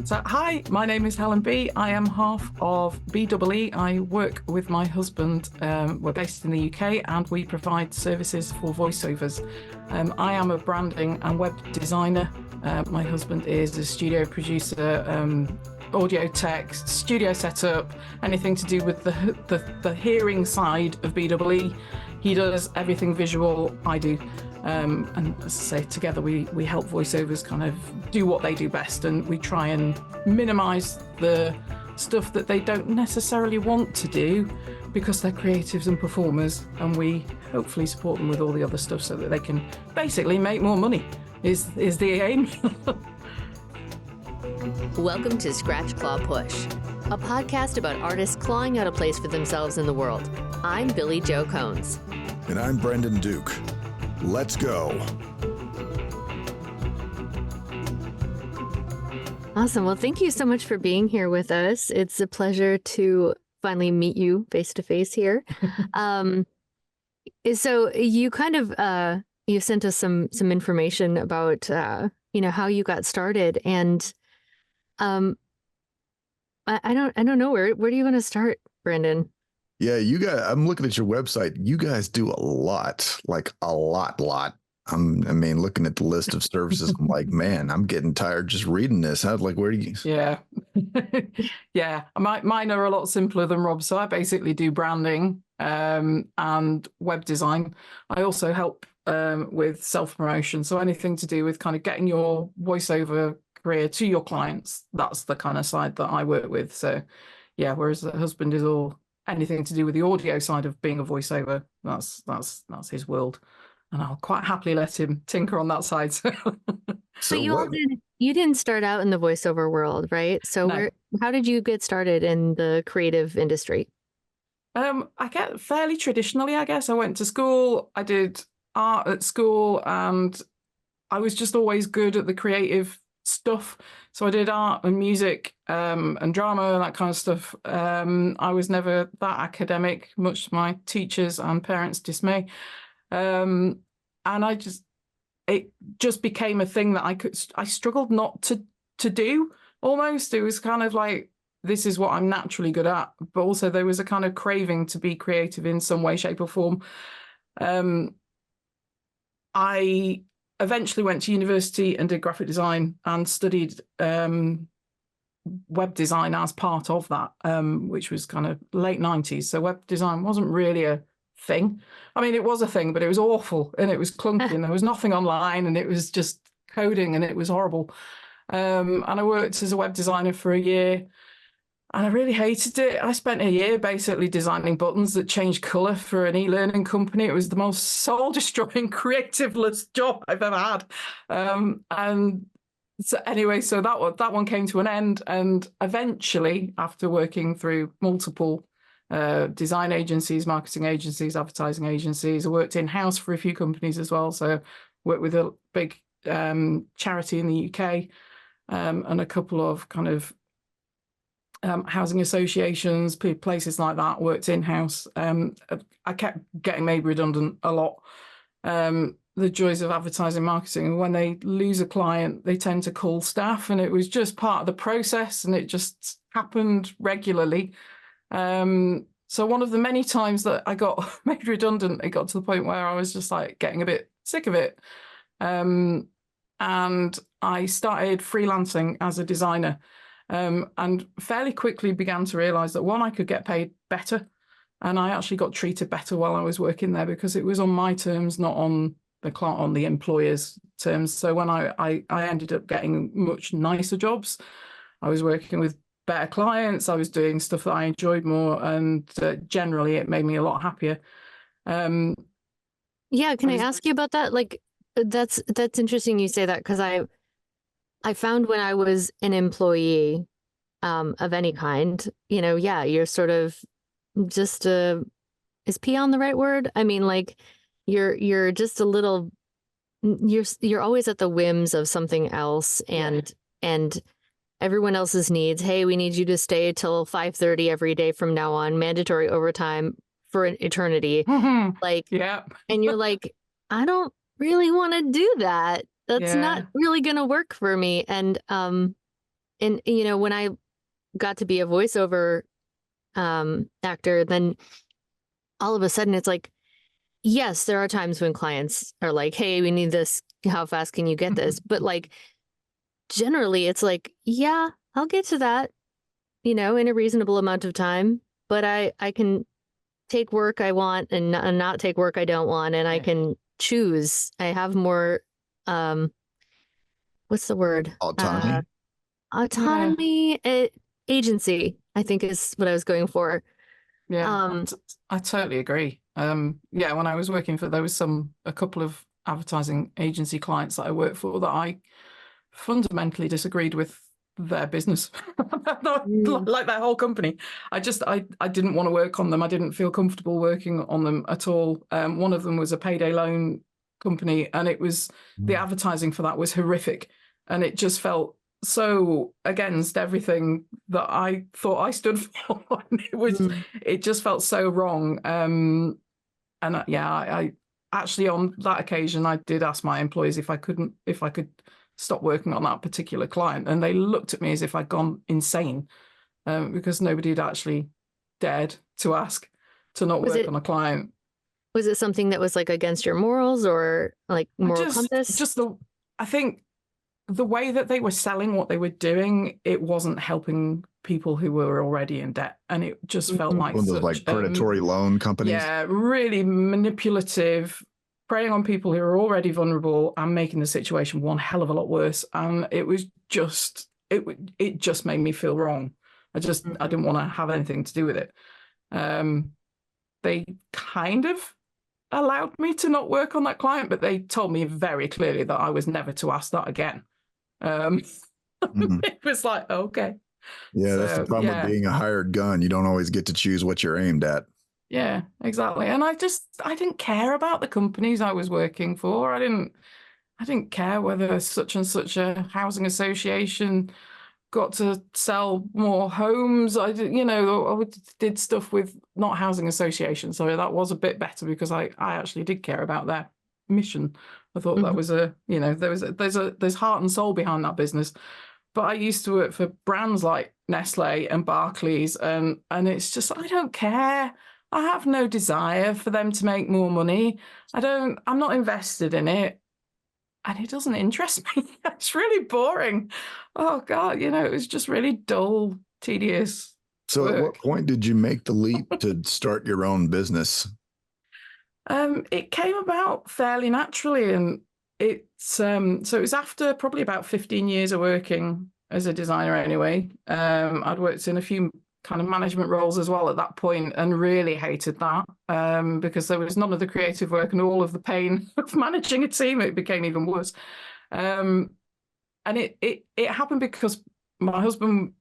So, hi, my name is Helen Bee. I am half of BEE. I work with my husband. We're based in the UK and we provide services for voiceovers. I am a branding and web designer. My husband is a studio producer, audio tech, studio setup, anything to do with the hearing side of BEE. He does everything visual, I do. And as I say, together we help voiceovers kind of do what they do best, and we try and minimize the stuff that they don't necessarily want to do because they're creatives and performers, and we hopefully support them with all the other stuff so that they can basically make more money is the aim. Welcome to Scratch Claw Push, a podcast about artists clawing out a place for themselves in the world. I'm Billy Joe Cones. And I'm Brendan Duke. Let's go. Awesome. Well, thank you so much for being here with us. It's a pleasure to finally meet you face to face here. So you kind of you sent us some information about how you got started, and I don't know where do you want to start, Brendan? Yeah, you guys, I'm looking at your website. You guys do a lot, like a lot. Looking at the list of services, I'm like, man, I'm getting tired just reading this. I was like, where do you? Yeah. Yeah. Mine are a lot simpler than Rob's. So I basically do branding and web design. I also help with self-promotion. So anything to do with kind of getting your voiceover career to your clients. That's the kind of side that I work with. So yeah, whereas the husband is all anything to do with the audio side of being a voiceover. That's his world. And I'll quite happily let him tinker on that side. So you didn't start out in the voiceover world, right? So No. How did you get started in the creative industry? I get fairly traditionally, I guess. I went to school, I did art at school, and I was just always good at the creative stuff. So I did art and music and drama and that kind of stuff. I was never that academic, much to my teachers and parents' dismay. And it just became a thing that I struggled not to do almost. It was kind of like, this is what I'm naturally good at, but also there was a kind of craving to be creative in some way, shape or form. I eventually went to university and did graphic design and studied web design as part of that, which was kind of late 90s. So web design wasn't really a thing. I mean, it was a thing, but it was awful and it was clunky and there was nothing online and it was just coding and it was horrible. And I worked as a web designer for a year and I really hated it. I spent a year basically designing buttons that changed color for an e-learning company. It was the most soul-destroying, creativeless job I've ever had. And so anyway, so that one came to an end. And eventually, after working through multiple design agencies, marketing agencies, advertising agencies, I worked in-house for a few companies as well. So worked with a big charity in the UK and a couple of kind of housing associations, places like that, worked in-house. I kept getting made redundant a lot. The joys of advertising marketing, when they lose a client, they tend to call staff, and it was just part of the process, and it just happened regularly. So one of the many times that I got made redundant, it got to the point where I was just like getting a bit sick of it. And I started freelancing as a designer. And fairly quickly began to realize that one, I could get paid better, and I actually got treated better while I was working there because it was on my terms, not on the employer's terms. So when I ended up getting much nicer jobs, I was working with better clients, I was doing stuff that I enjoyed more, and generally it made me a lot happier. Can I ask you about that? Like, that's interesting you say that, because I found when I was an employee of any kind, you're sort of just is peon the right word? I mean, like you're just a little, you're always at the whims of something else and everyone else's needs. Hey, we need you to stay till 5:30 every day from now on, mandatory overtime for an eternity. Like, yeah. And you're like, I don't really want to do that. That's not really going to work for me. And And, you know, when I got to be a voiceover actor, then all of a sudden it's like, yes, there are times when clients are like, hey, we need this. How fast can you get this? But like, generally it's like, yeah, I'll get to that, you know, in a reasonable amount of time. But I can take work I want and not take work I don't want. And I can choose. I have more, what's the word? Autonomy. Autonomy, agency, I think is what I was going for. Yeah, I totally agree. Yeah, when I was working there was a couple of advertising agency clients that I worked for that I fundamentally disagreed with their business, like their whole company. I didn't want to work on them. I didn't feel comfortable working on them at all. One of them was a payday loan company, and it was the advertising for that was horrific, and it just felt so against everything that I thought I stood for. It just felt so wrong. And I actually on that occasion I did ask my employees if I could stop working on that particular client, and they looked at me as if I'd gone insane, because nobody had actually dared to ask to not work on a client. Was it something that was like against your morals or like moral compass? I think the way that they were selling what they were doing, it wasn't helping people who were already in debt, and it just felt like one of those like predatory loan companies. Yeah, really manipulative, preying on people who are already vulnerable and making the situation one hell of a lot worse. And it was just it just made me feel wrong. I didn't want to have anything to do with it. They kind of allowed me to not work on that client, but they told me very clearly that I was never to ask that again. It was like, okay. Yeah, that's the problem with being a hired gun. You don't always get to choose what you're aimed at. Yeah, exactly. And I didn't care about the companies I was working for. I didn't care whether such and such a housing association got to sell more homes. I did stuff with not housing associations, so that was a bit better because I actually did care about their mission. I thought that was there's heart and soul behind that business. But I used to work for brands like Nestle and Barclays, and it's just, I don't care. I have no desire for them to make more money. I'm not invested in it. And it doesn't interest me. It's really boring. Oh God, it was just really dull, tedious. So work. At what point did you make the leap to start your own business? It came about fairly naturally, and so it was after probably about 15 years of working as a designer anyway. I'd worked in a few kind of management roles as well at that point, and really hated that, because there was none of the creative work and all of the pain of managing a team. It became even worse. And it happened because my husband,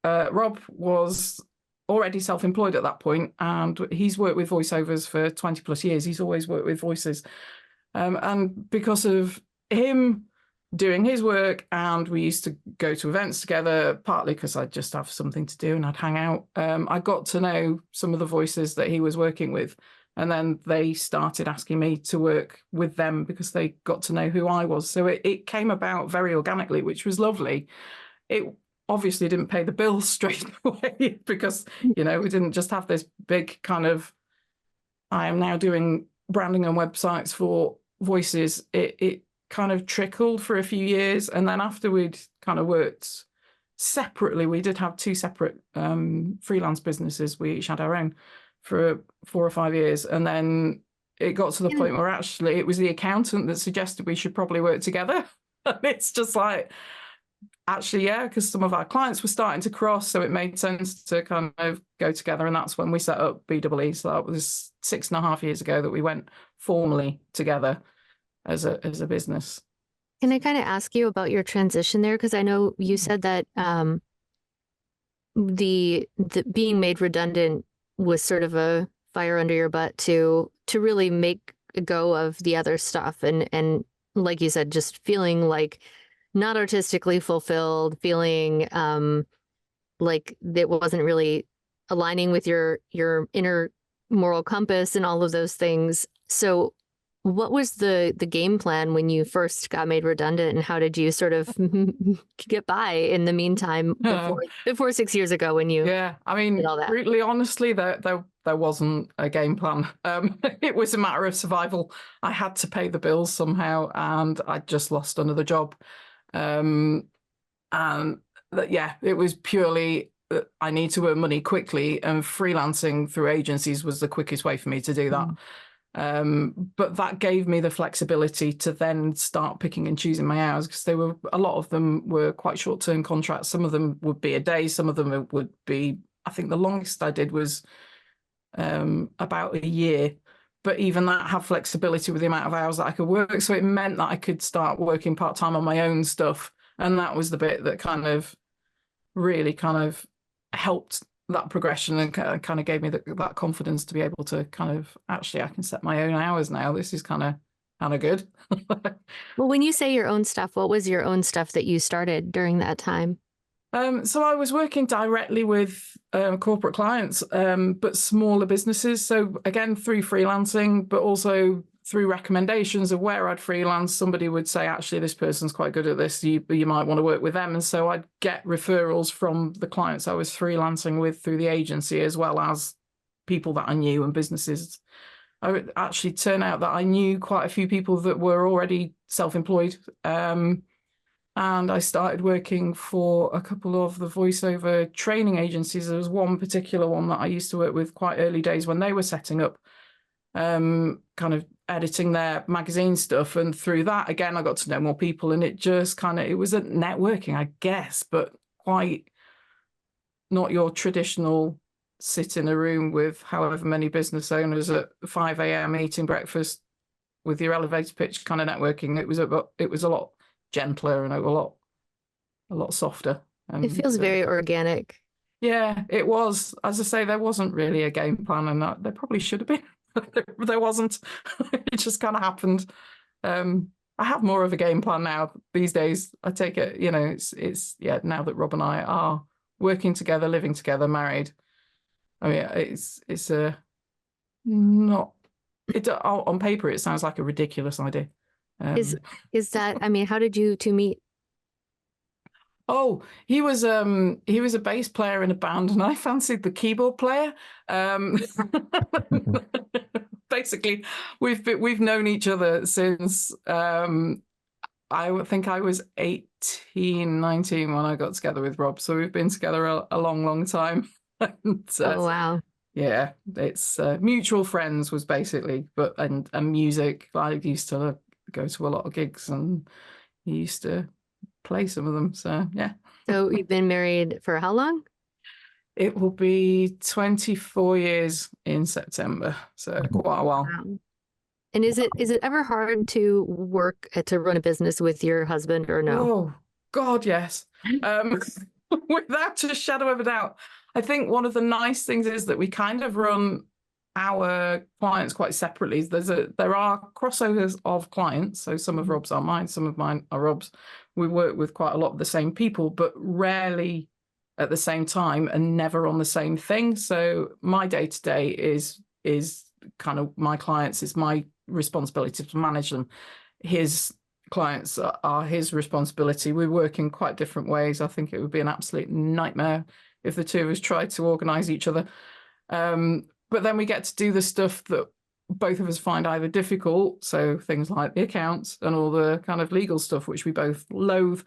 Rob, was already self-employed at that point, and he's worked with voiceovers for 20 plus years. He's always worked with voices. And because of him doing his work, and we used to go to events together, partly because I'd just have something to do and I'd hang out, I got to know some of the voices that he was working with. And then they started asking me to work with them because they got to know who I was. So it came about very organically, which was lovely. It obviously didn't pay the bills straight away because, we didn't just have this big kind of, I am now doing branding and websites for voices. It kind of trickled for a few years, and then after we'd kind of worked separately, we did have two separate freelance businesses. We each had our own for 4 or 5 years, and then it got to the point where actually it was the accountant that suggested we should probably work together. And it's just like, actually, yeah, because some of our clients were starting to cross, so it made sense to kind of go together, and that's when we set up BEE. So that was 6.5 years ago that we went formally together as a business. Can I kind of ask you about your transition there? Because I know you said that the being made redundant was sort of a fire under your butt to really make a go of the other stuff, and like you said, just feeling like not artistically fulfilled, feeling like it wasn't really aligning with your inner moral compass and all of those things. So what was the game plan when you first got made redundant, and how did you sort of get by in the meantime before 6 years ago when you I mean, did all that? brutally honestly, there wasn't a game plan. It was a matter of survival. I had to pay the bills somehow, and I just lost another job. And it was purely I need to earn money quickly, and freelancing through agencies was the quickest way for me to do that. But that gave me the flexibility to then start picking and choosing my hours, because a lot of them were quite short-term contracts. Some of them would be a day, some of them would be, I think the longest I did was about a year. But even that had flexibility with the amount of hours that I could work. So it meant that I could start working part-time on my own stuff. And that was the bit that kind of really kind of helped that progression, and kind of gave me that confidence to be able to kind of, actually, I can set my own hours now. This is kind of good. Well, when you say your own stuff, what was your own stuff that you started during that time? So I was working directly with corporate clients, but smaller businesses. So again, through freelancing, but also through recommendations of where I'd freelance. Somebody would say, actually, this person's quite good at this. You might want to work with them. And so I'd get referrals from the clients I was freelancing with through the agency, as well as people that I knew and businesses. I would actually turn out that I knew quite a few people that were already self-employed. And I started working for a couple of the voiceover training agencies. There was one particular one that I used to work with quite early days when they were setting up, kind of editing their magazine stuff. And through that, again, I got to know more people, and it just it was a networking, I guess, but quite not your traditional sit in a room with however many business owners at 5 a.m. eating breakfast with your elevator pitch kind of networking. It was a lot gentler and a lot softer. And it feels very organic. Yeah, it was. As I say, there wasn't really a game plan, and that there probably should have been. There wasn't. It just kind of happened. I have more of a game plan now these days. I take it, it's now that Rob and I are working together, living together, married. I mean, it's a not. It on paper it sounds like a ridiculous idea. Is that? I mean, how did you two meet? Oh, he was a bass player in a band, and I fancied the keyboard player. Basically, we've known each other since I think I was 18, 19 when I got together with Rob. So we've been together a long time. And, oh wow! Yeah, it's mutual friends was basically, and music. I used to go to a lot of gigs, and he used to play some of them. So yeah. So you've been married for how long? It will be 24 years in September, so quite a while. Wow. And is it ever hard to work to run a business with your husband, or no? Oh God, yes. Without a shadow of a doubt. I think one of the nice things is that we kind of run our clients quite separately. There are crossovers of clients. So some of Rob's are mine, some of mine are Rob's. We work with quite a lot of the same people, but rarely at the same time, and never on the same thing. So my day-to-day is kind of my clients. It's my responsibility to manage them. His clients are his responsibility. We work in quite different ways. I think it would be an absolute nightmare if the two of us tried to organize each other. But then we get to do the stuff that both of us find either difficult, so things like the accounts and all the kind of legal stuff, which we both loathe,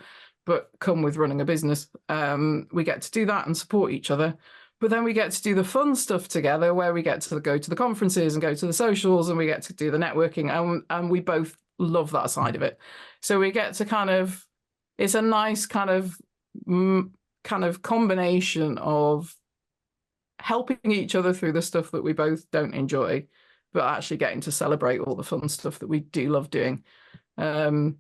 but come with running a business. We get to do that and support each other. But then we get to do the fun stuff together, where we get to go to the conferences and go to the socials, and we get to do the networking, and we both love that side of it. So we get to it's a nice kind of combination of helping each other through the stuff that we both don't enjoy, but actually getting to celebrate all the fun stuff that we do love doing. So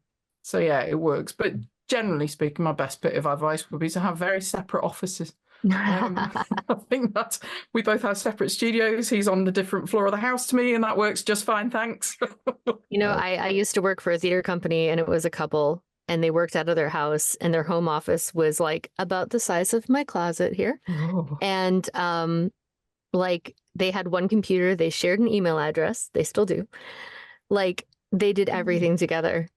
yeah, it works. But generally speaking, my best bit of advice would be to have very separate offices. I think that we both have separate studios. He's on the different floor of the house to me, and that works just fine, thanks. I used to work for a theater company, and it was a couple, and they worked out of their house, and their home office was like about the size of my closet here. Oh. And they had one computer, they shared an email address, they still do. like they did everything together.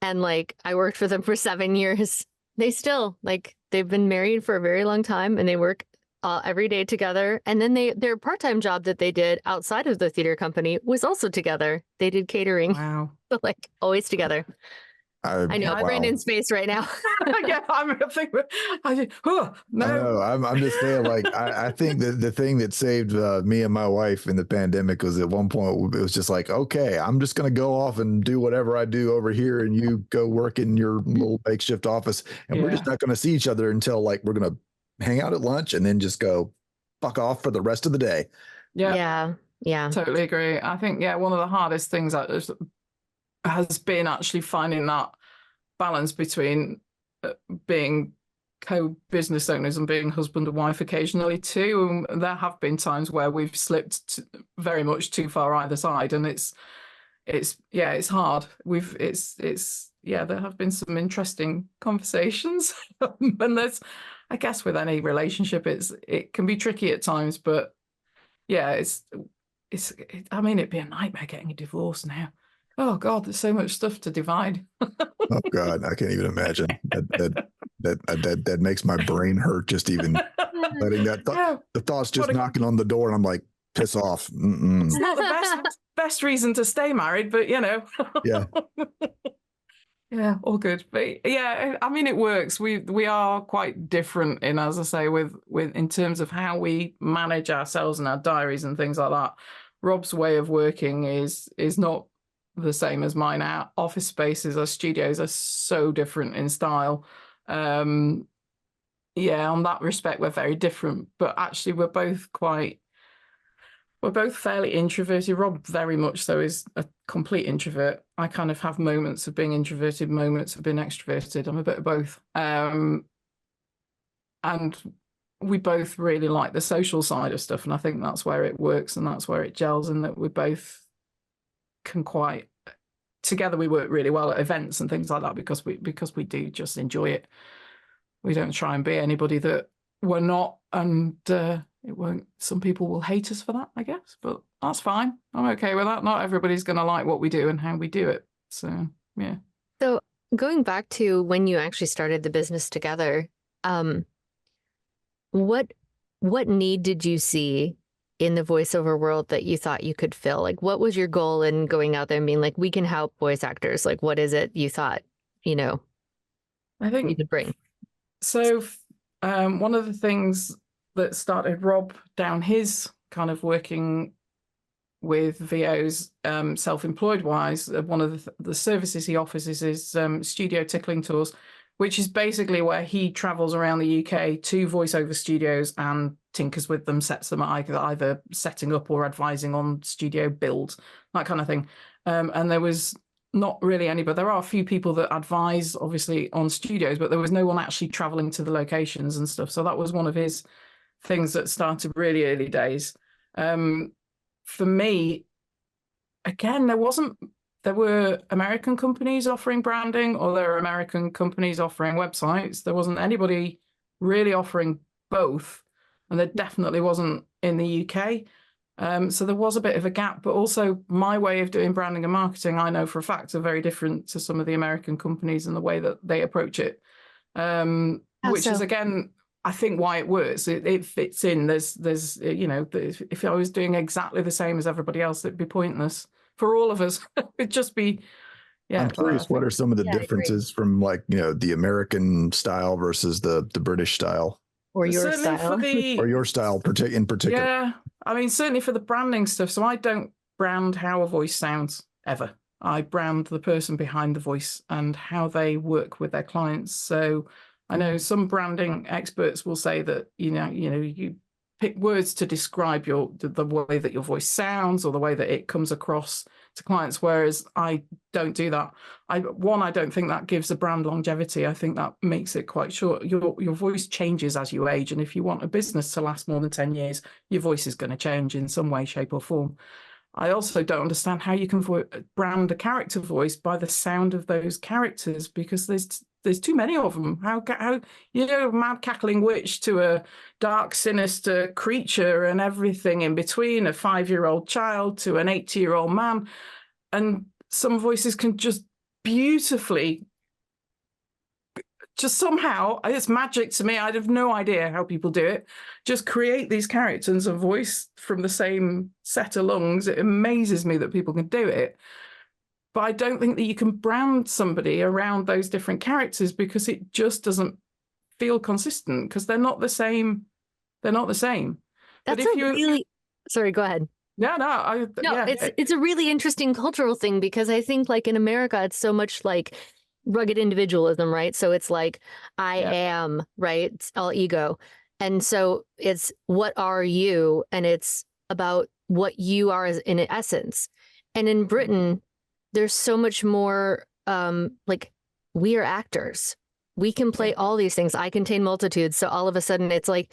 And like I worked for them for 7 years. They still like they've been married for a very long time and they work every day together. And then their part-time job that they did outside of the theater company was also together. They did catering. Wow. But like always together. I know wow. Brandon's face right now. Yeah, I'm thinking. No. I know. I'm just saying, like, I think that the thing that saved me and my wife in the pandemic was at one point, it was just like, okay, I'm just going to go off and do whatever I do over here. And you go work in your little makeshift office. And we're just not going to see each other until like we're going to hang out at lunch and then just go fuck off for the rest of the day. Yeah. Totally agree. I think, one of the hardest things has been actually finding that balance between being co-business owners and being husband and wife occasionally too. And there have been times where we've slipped very much too far either side, and it's hard. There have been some interesting conversations, and there's, I guess, with any relationship, it can be tricky at times, but I mean, it'd be a nightmare getting a divorce now. Oh God, there's so much stuff to divide. Oh God, I can't even imagine. That makes my brain hurt just even letting that the thoughts just knocking on the door, and I'm like, piss off. It's not the best reason to stay married, but yeah. Yeah, all good. But yeah, I mean, it works. We are quite different in, as I say, with in terms of how we manage ourselves and our diaries and things like that. Rob's way of working is not the same as mine. Our office spaces, our studios are so different in style. On that respect, we're very different. But actually, we're both fairly introverted. Rob very much so is a complete introvert. I kind of have moments of being introverted, moments of being extroverted. I'm a bit of both. And we both really like the social side of stuff. And I think that's where it works and that's where it gels, and that we both can together we work really well at events and things like that because we do just enjoy it. We don't try and be anybody that we're not, and it won't. Some people will hate us for that, I guess, but that's fine. I'm okay with that. Not everybody's going to like what we do and how we do it. So yeah. So going back to when you actually started the business together, what need did you see in the voiceover world that you thought you could fill? Like, what was your goal in going out there and being like, we can help voice actors? Like, what is it you thought, I think you could bring? So one of the things that started Rob down his kind of working with VOs self-employed wise, one of the services he offers is his studio tickling tours, which is basically where he travels around the UK to voiceover studios and tinkers with them, sets them either setting up or advising on studio builds, that kind of thing. And there was not really anybody. There are a few people that advise, obviously, on studios, but there was no one actually traveling to the locations and stuff. So that was one of his things that started really early days. For me, again, there were American companies offering branding, or there were American companies offering websites. There wasn't anybody really offering both, and there definitely wasn't in the UK. So there was a bit of a gap, but also my way of doing branding and marketing, I know for a fact, are very different to some of the American companies and the way that they approach it, which is, again, I think why it works. It fits in. There's if I was doing exactly the same as everybody else, it'd be pointless for all of us. It'd just be, I'm curious, what are some of the differences from the American style versus the British style? Or your style. Or your style in particular. Yeah, I mean, certainly for the branding stuff. So I don't brand how a voice sounds ever. I brand the person behind the voice and how they work with their clients. So I know some branding experts will say that, you pick words to describe the way that your voice sounds or the way that it comes across to clients, whereas I don't do that. I don't think that gives a brand longevity. I think that makes it quite short. Your voice changes as you age, and if you want a business to last more than 10 years, your voice is going to change in some way, shape or form. I also don't understand how you can brand a character voice by the sound of those characters, because there's too many of them. How mad cackling witch to a dark, sinister creature and everything in between, a 5-year-old child to an 80-year-old man. And some voices can just beautifully, just somehow, it's magic to me. I have no idea how people do it. Just create these characters of voice from the same set of lungs. It amazes me that people can do it. But I don't think that you can brand somebody around those different characters, because it just doesn't feel consistent, because they're not the same. They're not the same. That's really, sorry, go ahead. No, it's a really interesting cultural thing, because I think like in America, it's so much like rugged individualism, right? So it's like, I am, right? It's all ego. And so it's, what are you? And it's about what you are in essence. And in Britain, there's so much more, like, we are actors. We can play all these things. I contain multitudes. So all of a sudden it's like,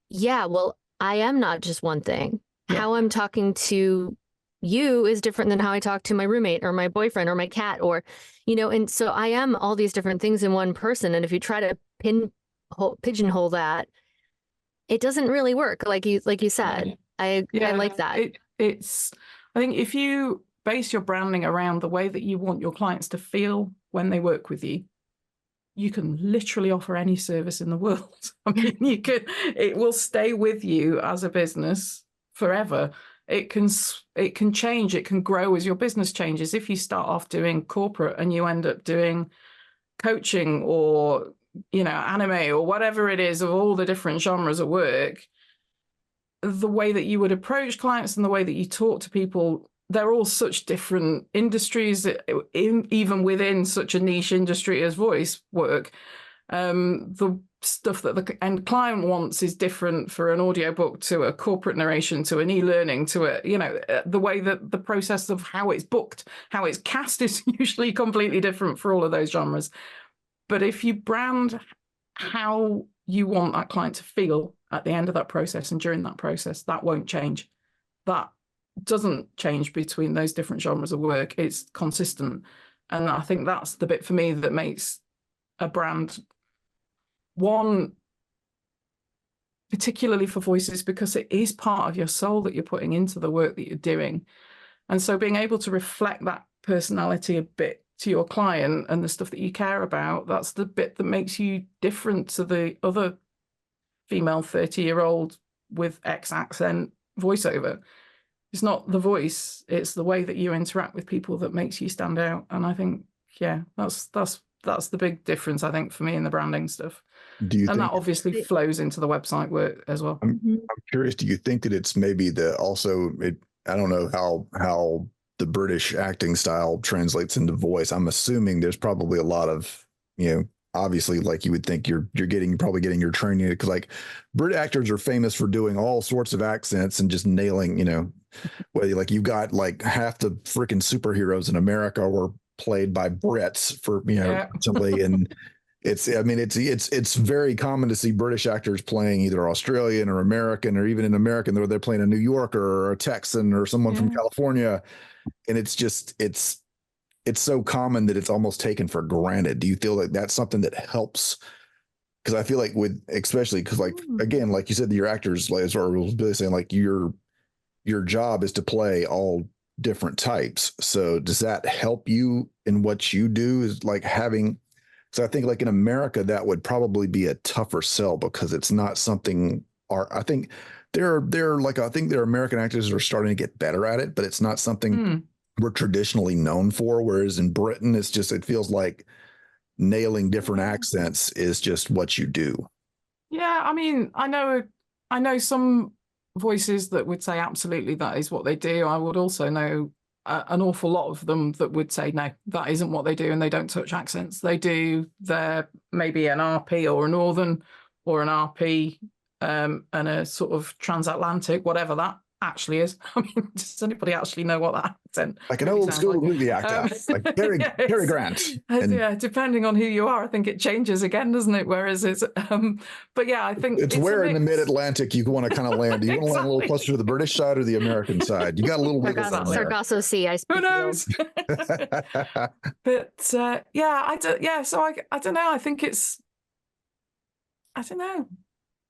yeah, well, I am not just one thing. How I'm talking to you is different than how I talk to my roommate or my boyfriend or my cat, or, you know, and so I am all these different things in one person. And if you try to pigeonhole that, it doesn't really work. Like you said, I like that. I think if you base your branding around the way that you want your clients to feel when they work with you, you can literally offer any service in the world. I mean, it will stay with you as a business forever. It can change, it can grow as your business changes. If you start off doing corporate and you end up doing coaching or, you know, anime or whatever it is, of all the different genres of work, the way that you would approach clients and the way that you talk to people, they're all such different industries, even within such a niche industry as voice work. The stuff that the end client wants is different for an audiobook to a corporate narration to an e-learning to a, you know, the way that the process of how it's booked, how it's cast is usually completely different for all of those genres. But if you brand how you want that client to feel at the end of that process and during that process, that won't change. That doesn't change between those different genres of work. It's consistent. And I think that's the bit for me that makes a brand one, particularly for voices, because it is part of your soul that you're putting into the work that you're doing. And so being able to reflect that personality a bit to your client and the stuff that you care about, that's the bit that makes you different to the other female 30-year-old with X accent voiceover. It's not the voice, it's the way that you interact with people that makes you stand out. And I think, that's the big difference, I think, for me in the branding stuff. And that obviously flows into the website work as well. I'm curious, do you think that it's maybe I don't know how the British acting style translates into voice. I'm assuming there's probably a lot of, you know, obviously, like you would think you're probably getting your training, because like Brit actors are famous for doing all sorts of accents and just nailing, you know, whether like you got like half the freaking superheroes in America were played by Brits for, you know, recently. And it's very common to see British actors playing either Australian or American, or even in American, they're playing a New Yorker or a Texan or someone from California. And it's so common that it's almost taken for granted. Do you feel like that's something that helps? Because I feel like especially because like, again, like you said, your actors, like, or was Billy saying, like your job is to play all different types. So does that help you in what you do, is like having, so I think like in America, that would probably be a tougher sell, because it's not something, I think there are American actors that are starting to get better at it, but it's not something we're traditionally known for. Whereas in Britain, it feels like nailing different accents is just what you do. Yeah, I mean, I know some voices that would say absolutely that is what they do. I would also know an awful lot of them that would say no, that isn't what they do, and they don't touch accents. They're maybe an RP or a Northern or an RP and a sort of transatlantic, whatever that actually is. I mean, does anybody actually know what that accent? Like an old school movie actor, like Cary Grant. Yeah, depending on who you are, I think it changes again, doesn't it? Whereas it's, but yeah, I think it's where in the mid-Atlantic you want to kind of land. You want to land a little closer to the British side or the American side? You got a little wiggle room there. Sargasso Sea, I speak. Who knows? But so I don't know. I think I don't know.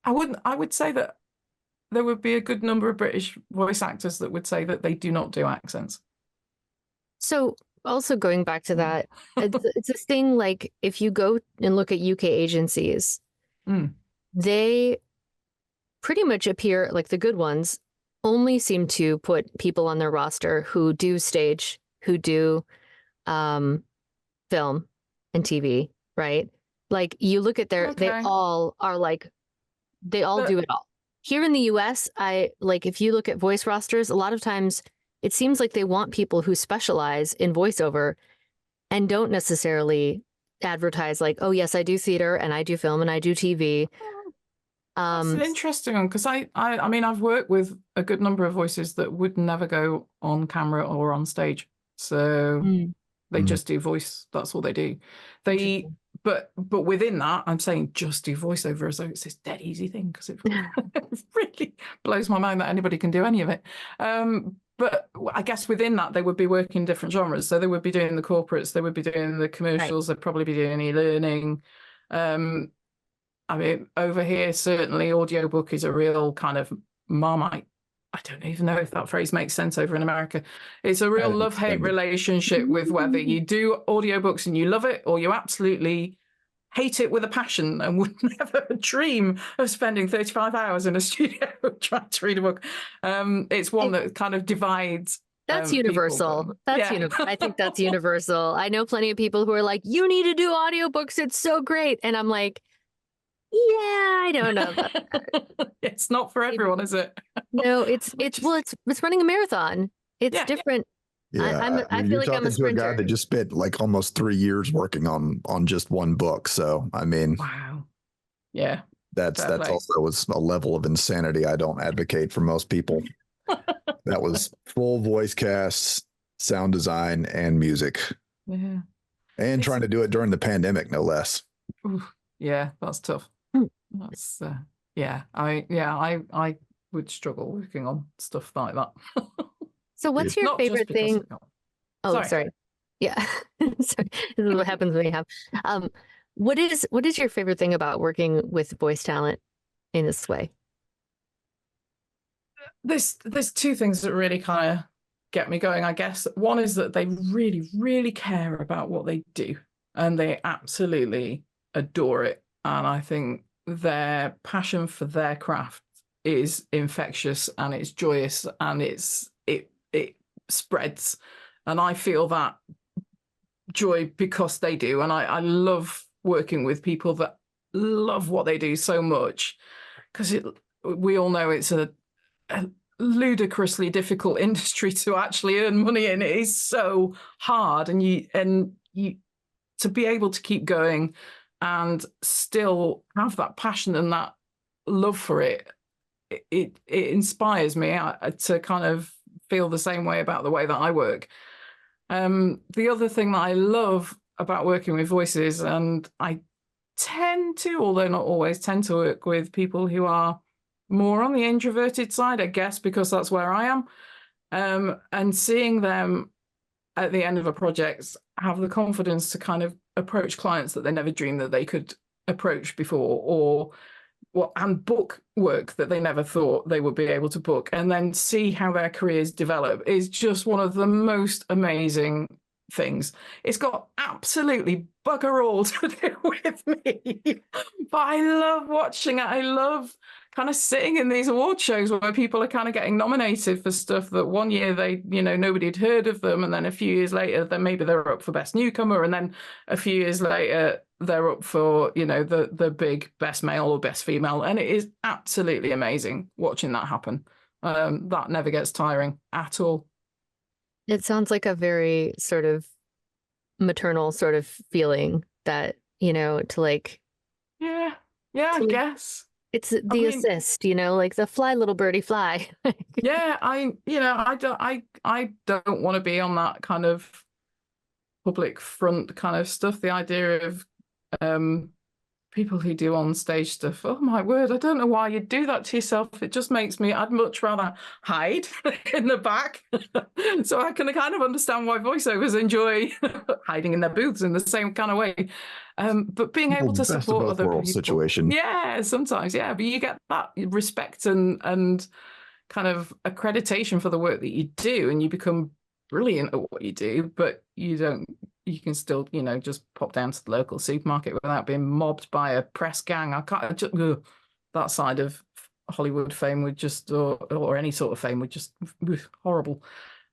I would say that there would be a good number of British voice actors that would say that they do not do accents. So also going back to that, it's this thing like if you go and look at UK agencies, they pretty much appear like the good ones only seem to put people on their roster who do stage, who do film and TV, right? Like you look at they all are like, they all do it all. Here in the US, if you look at voice rosters, a lot of times it seems like they want people who specialize in voiceover and don't necessarily advertise like, oh yes, I do theater and I do film and I do TV. That's an interesting one, because I mean, I've worked with a good number of voices that would never go on camera or on stage. So they just do voice. That's all they do. But within that, I'm saying just do voiceover as though it's this dead easy thing, because it really blows my mind that anybody can do any of it. But I guess within that, they would be working different genres. So they would be doing the corporates, they would be doing the commercials, they'd probably be doing e-learning. I mean, over here, certainly audiobook is a real kind of Marmite. I don't even know if that phrase makes sense over in America. It's a real love-hate relationship with whether you do audiobooks and you love it, or you absolutely hate it with a passion and would never dream of spending 35 hours in a studio trying to read a book. It's one that kind of divides. That's universal. People. That's universal. I think that's universal. I know plenty of people who are like, you need to do audiobooks. It's so great. And I'm like, yeah, I don't know about that. It's not for everyone, is it? No, it's running a marathon. It's different. Yeah, I feel like I'm a sprinter. You're talking to a guy that just spent like almost 3 years working on just one book. So I mean, wow, yeah, that's also was a level of insanity I don't advocate for most people. That was full voice casts, sound design, and music. Yeah, and trying to do it during the pandemic, no less. Yeah, that's tough. That's I would struggle working on stuff like that. So what's your favorite thing? Sorry. Yeah. Sorry. This is what happens when you have what is your favorite thing about working with voice talent in this way? There's two things that really kind of get me going, I guess. One is that they really, really care about what they do, and they absolutely adore it. And I think their passion for their craft is infectious, and it's joyous, and it spreads. And I feel that joy because they do. And I love working with people that love what they do so much, because we all know it's a ludicrously difficult industry to actually earn money in. It is so hard, and you to be able to keep going and still have that passion and that love for it, it inspires me to kind of feel the same way about the way that I work. The other thing that I love about working with voices, and I tend to, although not always, tend to work with people who are more on the introverted side, I guess, because that's where I am, and seeing them at the end of a project have the confidence to kind of approach clients that they never dreamed that they could approach before, and book work that they never thought they would be able to book, and then see how their careers develop is just one of the most amazing things. It's got absolutely bugger all to do with me, but I love watching it. I love kind of sitting in these award shows where people are kind of getting nominated for stuff that one year nobody had heard of them, and then a few years later then maybe they're up for best newcomer, and then a few years later they're up for the big best male or best female, and it is absolutely amazing watching that happen. That never gets tiring at all. It sounds like a very sort of maternal sort of feeling that, to like I guess it's the assist, like the fly little birdie fly. Yeah, I don't want to be on that kind of public front kind of stuff. The idea of people who do on stage stuff, oh my word, I don't know why you'd do that to yourself. It just makes me, I'd much rather hide in the back. So I can kind of understand why voiceovers enjoy hiding in their booths in the same kind of way. But being able to support other people. Situation. Yeah, sometimes, yeah. But you get that respect and kind of accreditation for the work that you do, and you become brilliant at what you do, but you can still, just pop down to the local supermarket without being mobbed by a press gang. I can't just, that side of Hollywood fame would just, or any sort of fame would just horrible.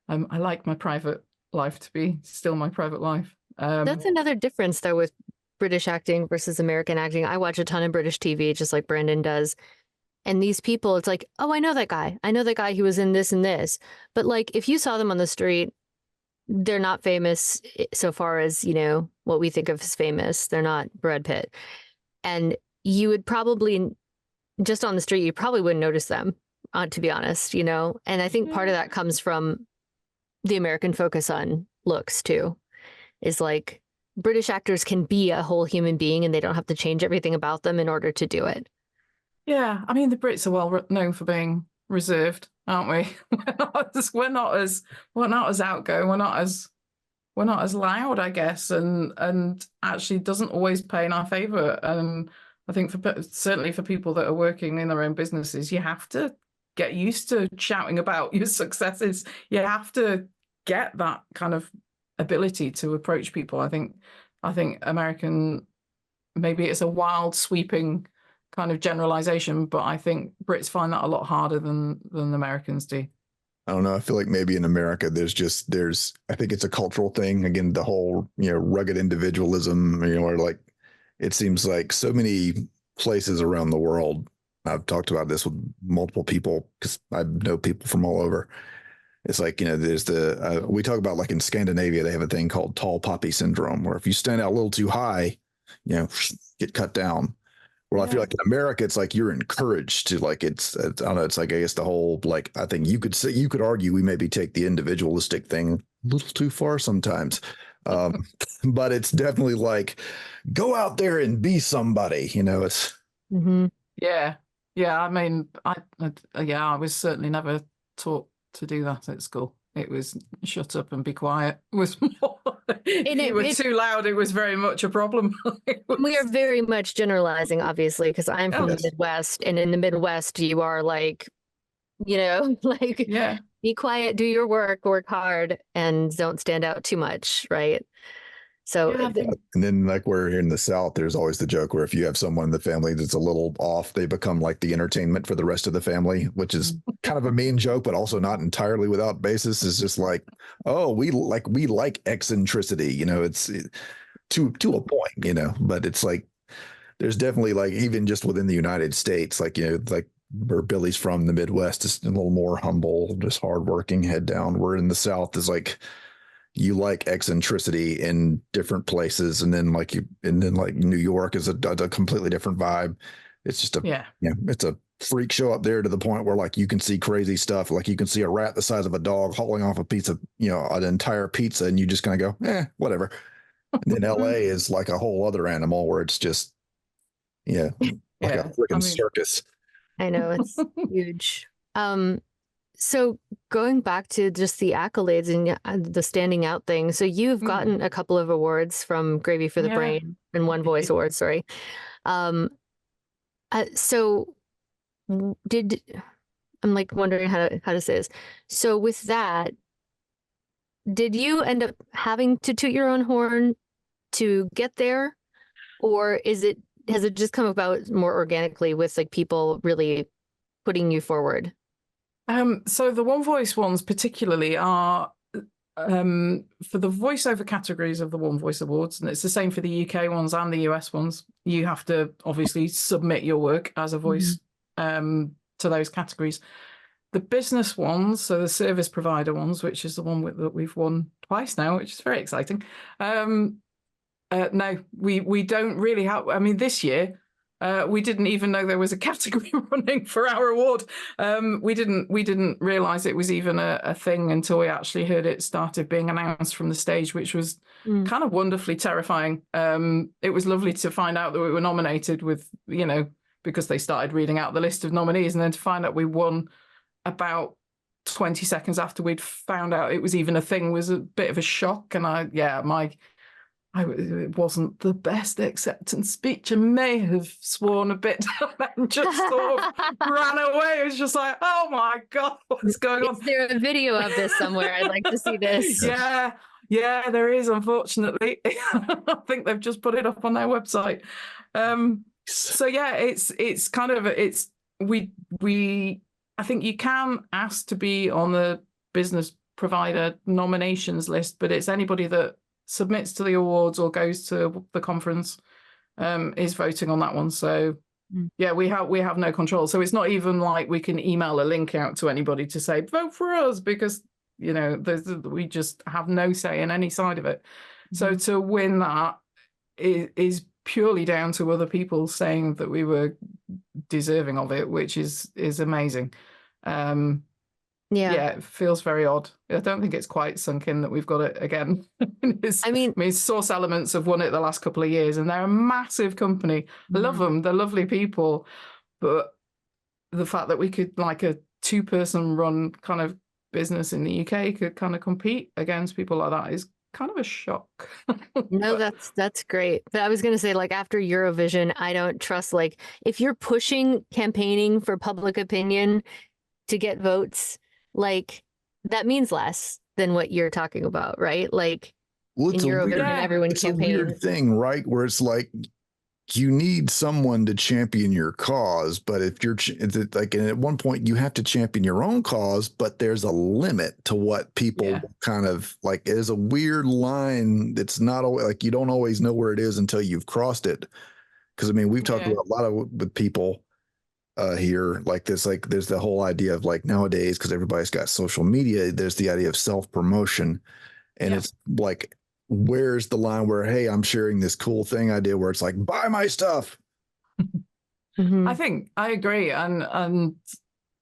I like my private life to be still my private life. That's another difference though with British acting versus American acting. I watch a ton of British TV, just like Brandon does. And these people, it's like, oh, I know that guy. I know that guy who was in this and this. But like, if you saw them on the street, they're not famous so far as, what we think of as famous. They're not Brad Pitt. And you would probably, just on the street, you probably wouldn't notice them, to be honest, And I think part of that comes from the American focus on looks too, is like British actors can be a whole human being and they don't have to change everything about them in order to do it. Yeah, I mean, the Brits are well known for being reserved, aren't we? We're not as outgoing. We're not as loud, I guess, and actually doesn't always play in our favour. And I think certainly for people that are working in their own businesses, you have to get used to shouting about your successes. You have to get that kind of ability to approach people. I think American, maybe it's a wild, sweeping kind of generalization, but I think Brits find that a lot harder than Americans do. I don't know. I feel like maybe in America, I think it's a cultural thing. Again, the whole, rugged individualism, or like, it seems like so many places around the world. I've talked about this with multiple people because I know people from all over. It's like, there's we talk about like in Scandinavia, they have a thing called tall poppy syndrome, where if you stand out a little too high, get cut down. Well, I feel like in America, it's like you're encouraged to like, I don't know. It's like, I guess the whole, like, I think you could argue we maybe take the individualistic thing a little too far sometimes. But it's definitely like, go out there and be somebody, it's. Mm-hmm. Yeah. I mean, I was certainly never taught to do that at school. It was shut up and be quiet. It was more, if you were too loud, it was very much a problem. We are very much generalizing, obviously, because I'm from the Midwest, and in the Midwest, you are like, be quiet, do your work hard, and don't stand out too much, right? So, and then like we're here in the South, there's always the joke where if you have someone in the family that's a little off, they become like the entertainment for the rest of the family, which is kind of a mean joke, but also not entirely without basis. It's just like, oh, we like eccentricity, it's to a point, but it's like, there's definitely like, even just within the United States, like, like where Billy's from, the Midwest is a little more humble, just hardworking, head down. We're in the South is like, you like eccentricity in different places, and then like New York is a completely different vibe. It's just it's a freak show up there to the point where like you can see crazy stuff. Like you can see a rat the size of a dog hauling off a piece of an entire pizza, and you just kind of go, whatever. And then LA is like a whole other animal where it's just a freaking circus. I know, it's huge. So going back to just the accolades and the standing out thing. So you've gotten a couple of awards from Gravy for the Brain and one voice award, sorry. So I'm like wondering how to say this. So with that, did you end up having to toot your own horn to get there? Or has it just come about more organically with like people really putting you forward? So the One Voice ones particularly are for the voiceover categories of the One Voice Awards, and it's the same for the UK ones and the US ones. You have to obviously submit your work as a voice to those categories. The business ones, so the service provider ones, which is the one that we've won twice now, which is very exciting. No, we don't really have. I mean, this year. We didn't even know there was a category running for our award. We didn't realize it was even a thing until we actually heard it started being announced from the stage, which was kind of wonderfully terrifying. It was lovely to find out that we were nominated with, because they started reading out the list of nominees, and then to find out we won about 20 seconds after we'd found out it was even a thing was a bit of a shock. And it wasn't the best acceptance speech. I may have sworn a bit and then just sort of ran away. It was just like, oh my God, what's going on? Is there a video of this somewhere? I'd like to see this. Yeah, there is, unfortunately. I think they've just put it up on their website. So yeah, it's kind of, I think you can ask to be on the business provider nominations list, but it's anybody that submits to the awards or goes to the conference is voting on that one. So yeah, we have no control. So it's not even like we can email a link out to anybody to say vote for us, because we just have no say in any side of it. So to win that is purely down to other people saying that we were deserving of it, which is amazing. Yeah, it feels very odd. I don't think it's quite sunk in that we've got it again. I mean, Source Elements have won it the last couple of years, and they're a massive company. I love them. They're lovely people. But the fact that we could, like a 2-person run kind of business in the UK could kind of compete against people like that is kind of a shock. No, that's great. But I was going to say, like, after Eurovision, I don't trust, like, if you're campaigning for public opinion to get votes, like, that means less than what you're talking about, right? Like, in Eurovision, everyone campaigns. It's a weird thing, right? Where it's like, you need someone to champion your cause, but if you're like, and at one point you have to champion your own cause, but there's a limit to what people kind of like. There's a weird line that's not always, like, you don't always know where it is until you've crossed it. Because I mean, we've talked about a lot with people here like this, like there's the whole idea of, like, nowadays, because everybody's got social media, there's the idea of self-promotion, and it's like, where's the line where, hey, I'm sharing this cool thing I did, where it's like, buy my stuff. I think I agree, and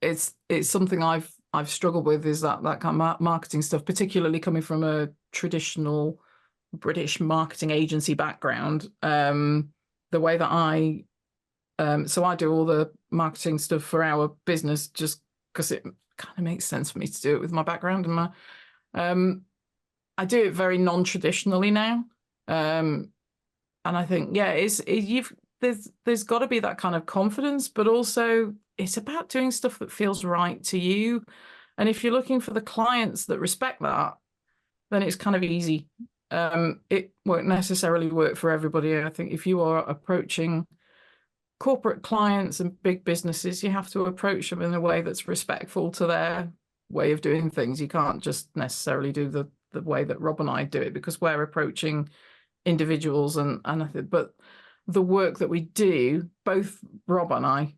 it's something I've struggled with, is that kind of marketing stuff, particularly coming from a traditional British marketing agency background. The way that I do all the marketing stuff for our business just because it kind of makes sense for me to do it with my background and my I do it very non-traditionally now, and I think there's got to be that kind of confidence, but also it's about doing stuff that feels right to you. And if you're looking for the clients that respect that, then it's kind of easy. It won't necessarily work for everybody. I think if you are approaching corporate clients and big businesses, you have to approach them in a way that's respectful to their way of doing things. You can't just necessarily do the way that Rob and I do it, because we're approaching individuals and but the work that we do, both Rob and I,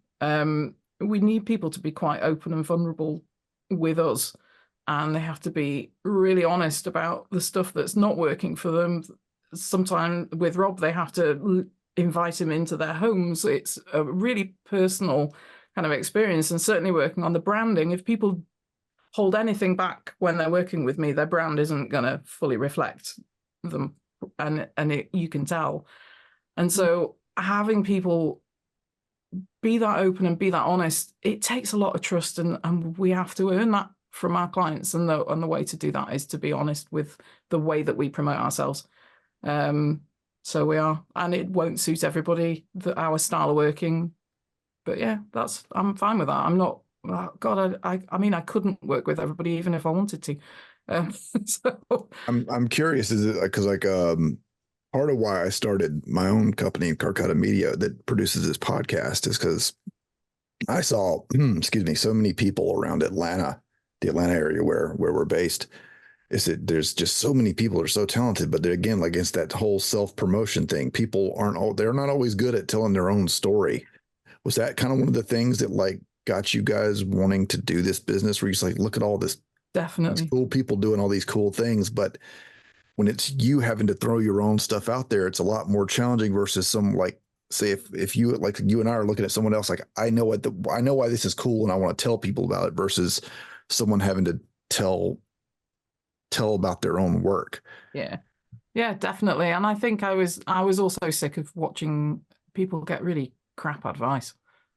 we need people to be quite open and vulnerable with us, and they have to be really honest about the stuff that's not working for them. Sometimes with Rob, they have to invite him into their homes. It's a really personal kind of experience, and certainly working on the branding, if people hold anything back when they're working with me, their brand isn't going to fully reflect them, and you can tell. And so having people be that open and be that honest, it takes a lot of trust, and we have to earn that from our clients, and the way to do that is to be honest with the way that we promote ourselves. So we are, and it won't suit everybody, our style of working, but yeah, I'm fine with that. I'm not, God, I mean, I couldn't work with everybody even if I wanted to. So I'm curious, is it because part of why I started my own company, Carcata Media, that produces this podcast, is because I saw, so many people around Atlanta, the Atlanta area where we're based, is that there's just so many people that are so talented, but again, like, it's that whole self-promotion thing. People they're not always good at telling their own story. Was that kind of one of the things that, like, got you guys wanting to do this business, where you just like, look at all this, definitely, these cool people doing all these cool things, but when it's you having to throw your own stuff out there, it's a lot more challenging versus some, like, say if you, like, you and I are looking at someone else, like, I know why this is cool and I want to tell people about it, versus someone having to tell about their own work. Yeah, definitely. And I think I was also sick of watching people get really crap advice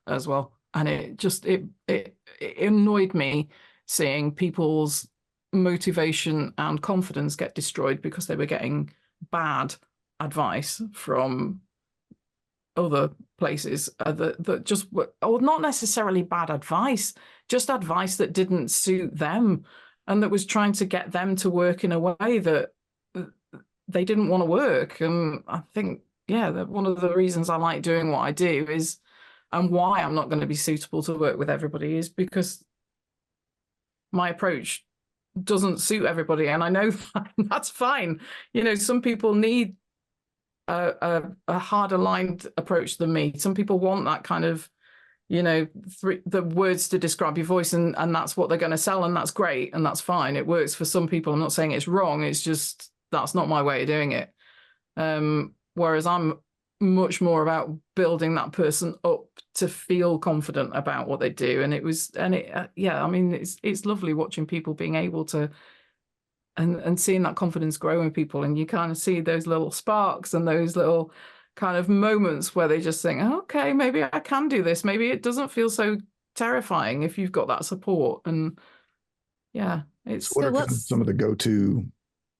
as well, and it annoyed me seeing people's motivation and confidence get destroyed because they were getting bad advice from other places that just were, or not necessarily bad advice, just advice that didn't suit them and that was trying to get them to work in a way that they didn't want to work. And I think, yeah, that one of the reasons I like doing what I do is, and why I'm not going to be suitable to work with everybody, is because my approach doesn't suit everybody. And I know that's fine. You know, some people need a harder lined approach than me. Some people want that kind of, you know, the words to describe your voice, and that's what they're going to sell, and that's great, and that's fine. It works for some people. I'm not saying it's wrong. It's just that's not my way of doing it. Whereas I'm much more about building that person up to feel confident about what they do. Yeah, I mean, it's lovely watching people being able to and seeing that confidence grow in people, and you kind of see those little sparks and those little kind of moments where they just think, oh, okay, maybe I can do this. Maybe it doesn't feel so terrifying if you've got that support. And yeah, it's what are some of the go-to,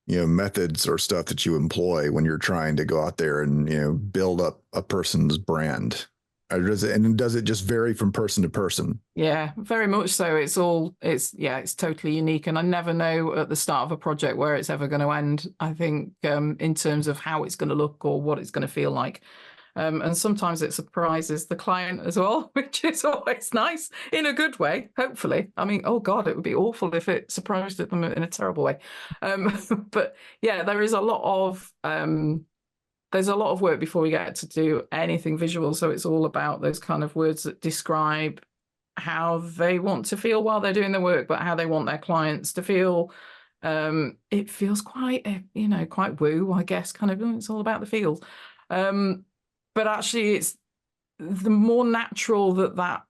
you know, methods or stuff that you employ when you're trying to go out there and, you know, build up a person's brand? Or does it just vary from person to person? Yeah, very much so. It's totally unique. And I never know at the start of a project where it's ever going to end, I think, in terms of how it's going to look or what it's going to feel like. And sometimes it surprises the client as well, which is always nice in a good way, hopefully. I mean, oh God, it would be awful if it surprised them in a terrible way. But yeah, there is a lot of there's a lot of work before we get to do anything visual. So it's all about those kind of words that describe how they want to feel while they're doing the work, but how they want their clients to feel. It feels quite, you know, quite woo, I guess, kind of, it's all about the feels. But actually, it's the more natural that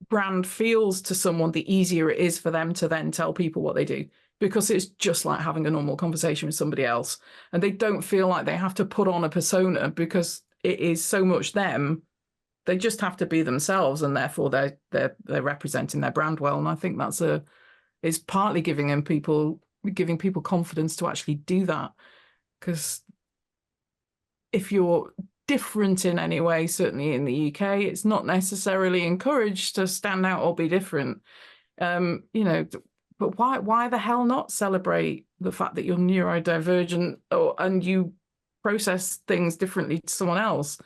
brand feels to someone, the easier it is for them to then tell people what they do, because it's just like having a normal conversation with somebody else, and they don't feel like they have to put on a persona because it is so much them. They just have to be themselves, and therefore they're representing their brand well. And I think it's partly giving people confidence to actually do that, because if you're different in any way, certainly in the UK, it's not necessarily encouraged to stand out or be different. You know, but why the hell not celebrate the fact that you're neurodivergent and you process things differently to someone else?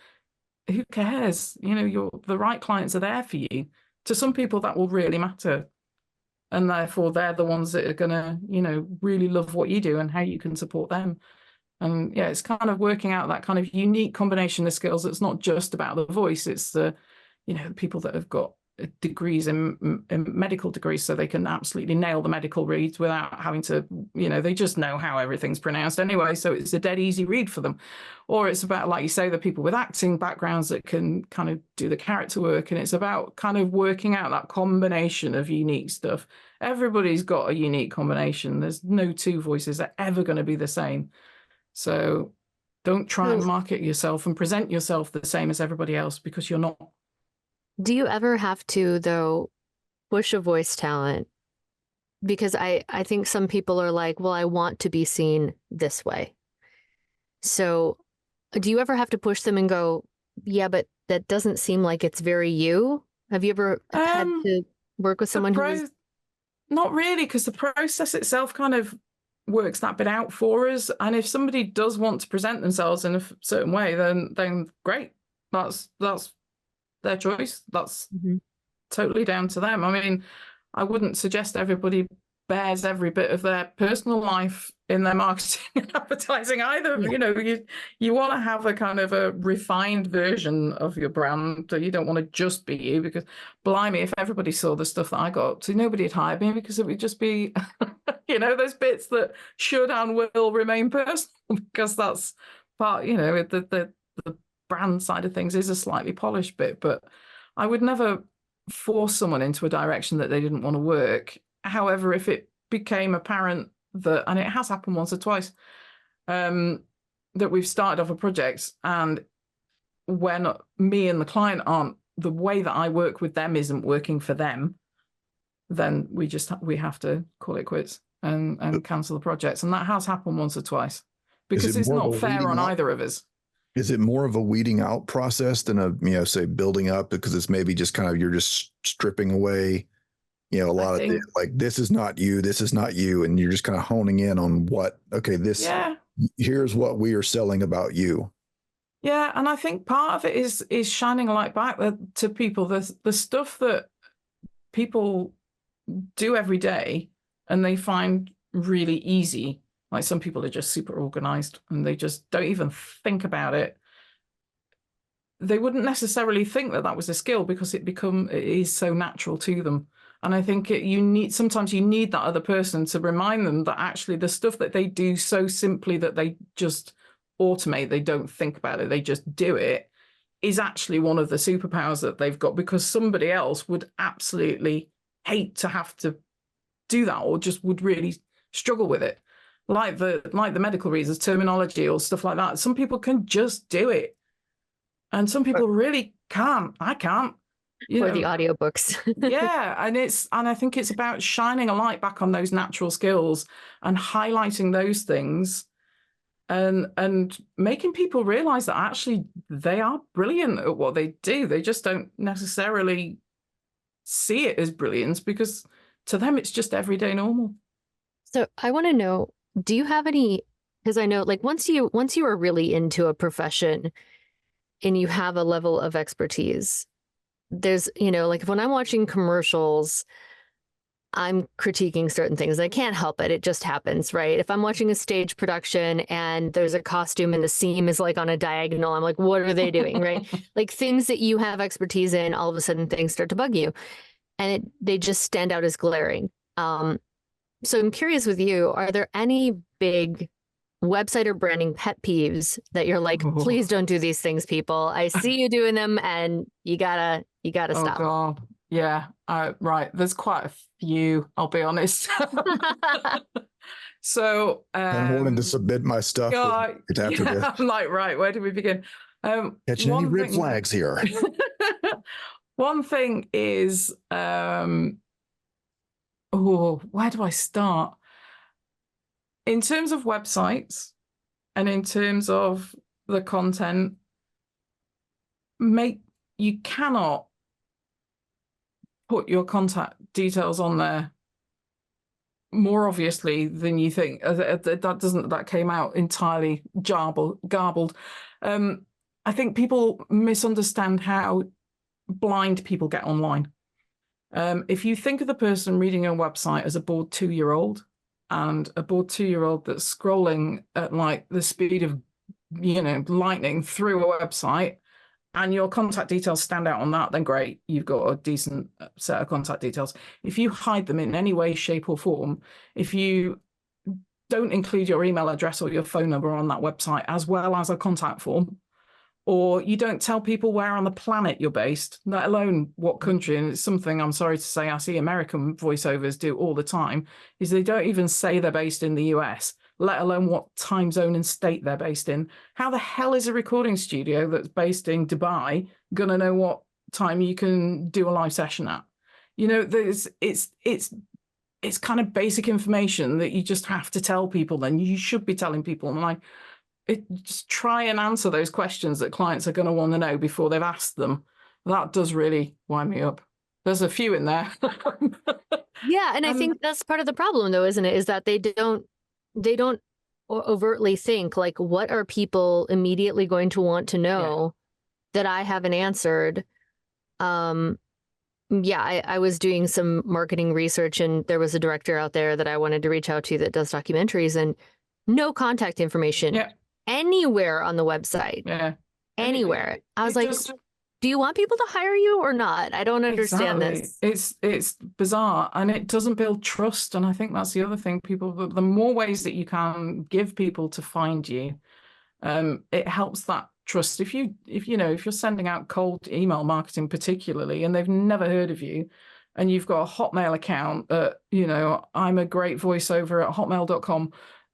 Who cares? You know, the right clients are there for you. To some people, that will really matter. And therefore, they're the ones that are going to, you know, really love what you do and how you can support them. And yeah, it's kind of working out that kind of unique combination of skills. It's not just about the voice. It's the, you know, people that have got degrees in medical degrees, so they can absolutely nail the medical reads without having to, you know, they just know how everything's pronounced anyway. So it's a dead easy read for them. Or it's about, like you say, the people with acting backgrounds that can kind of do the character work. And it's about kind of working out that combination of unique stuff. Everybody's got a unique combination. There's no two voices that are ever going to be the same. So don't try and market yourself and present yourself the same as everybody else, because you're not. Do you ever have to, though, push a voice talent? Because I think some people are like, well, I want to be seen this way. So do you ever have to push them and go, yeah, but that doesn't seem like it's very you? Have you ever had to work with someone who Not really, because the process itself kind of works that bit out for us. And if somebody does want to present themselves in a certain way, then great. That's their choice. That's totally down to them. I mean, I wouldn't suggest everybody bears every bit of their personal life in their marketing and advertising either. Yeah. You know, you want to have a kind of a refined version of your brand. You don't want to just be you, because blimey, if everybody saw the stuff that I got up to, nobody'd hire me, because it would just be, you know, those bits that should and will remain personal, because that's part, you know, the brand side of things is a slightly polished bit. But I would never force someone into a direction that they didn't want to work. However, if it became apparent that, and it has happened once or twice, that we've started off a project, and when me and the client aren't, the way that I work with them isn't working for them, then we have to call it quits and cancel the projects. And that has happened once or twice. because it's more of not a fair on weeding out? either of us. Is it more of a weeding out process than a, say building up, because it's maybe just kind of, you're just stripping away, a lot of things, like this is not you, and you're just kind of honing in on here's what we are selling about you. Yeah, and I think part of it is shining a light back to people. The stuff that people do every day and they find really easy. Like some people are just super organized and they just don't even think about it. They wouldn't necessarily think that was a skill because it is so natural to them. And I think sometimes you need that other person to remind them that actually the stuff that they do so simply that they just automate, they don't think about it, they just do it, is actually one of the superpowers that they've got, because somebody else would absolutely hate to have to do that, or just would really struggle with it. Like the medical reasons, terminology or stuff like that. Some people can just do it. And some people really can't. I can't. Or the audiobooks. Yeah. And I think it's about shining a light back on those natural skills and highlighting those things and making people realize that actually they are brilliant at what they do. They just don't necessarily see it as brilliance because to them it's just everyday normal. So I want to know, do you have any, because I know like once you are really into a profession and you have a level of expertise, there's, like when I'm watching commercials, I'm critiquing certain things. I can't help it. It just happens, right? If I'm watching a stage production and there's a costume and the seam is like on a diagonal, I'm like, what are they doing, right? Like things that you have expertise in, all of a sudden things start to bug you. And they just stand out as glaring. So I'm curious with you, are there any big website or branding pet peeves that you're like, please don't do these things, people. I see you doing them and you gotta stop. Oh God. Yeah. Right. There's quite a few, I'll be honest. So I'm wanting to submit my stuff after this. I'm like, right, where do we begin? Catching any red flags here. One thing is, where do I start? In terms of websites and in terms of the content, you cannot put your contact details on there more obviously than you think. That came out entirely garbled. I think people misunderstand how blind people get online. If you think of the person reading your website as a bored 2-year-old, and a bored 2-year-old that's scrolling at like the speed of lightning through a website, and your contact details stand out on that, then great, you've got a decent set of contact details. If you hide them in any way, shape or form, if you don't include your email address or your phone number on that website, as well as a contact form, or you don't tell people where on the planet you're based, let alone what country, and it's something I'm sorry to say I see American voiceovers do all the time, is they don't even say they're based in the US, let alone what time zone and state they're based in. How the hell is a recording studio that's based in Dubai gonna know what time you can do a live session at? It's kind of basic information that you just have to tell people. Then you should be telling people. And just try and answer those questions that clients are going to want to know before they've asked them. That does really wind me up. There's a few in there. Yeah, and I think that's part of the problem, though, isn't it? Is that they don't overtly think like, what are people immediately going to want to know that I haven't answered? I was doing some marketing research, and there was a director out there that I wanted to reach out to that does documentaries, and no contact information anywhere on the website. Yeah. Anywhere. I was like, do you want people to hire you or not? I don't understand this. It's bizarre, and it doesn't build trust. And I think that's the other thing. The more ways that you can give people to find you, it helps that trust. If you're sending out cold email marketing particularly, and they've never heard of you, and you've got a Hotmail account that, I'm a great voiceover at hotmail.com,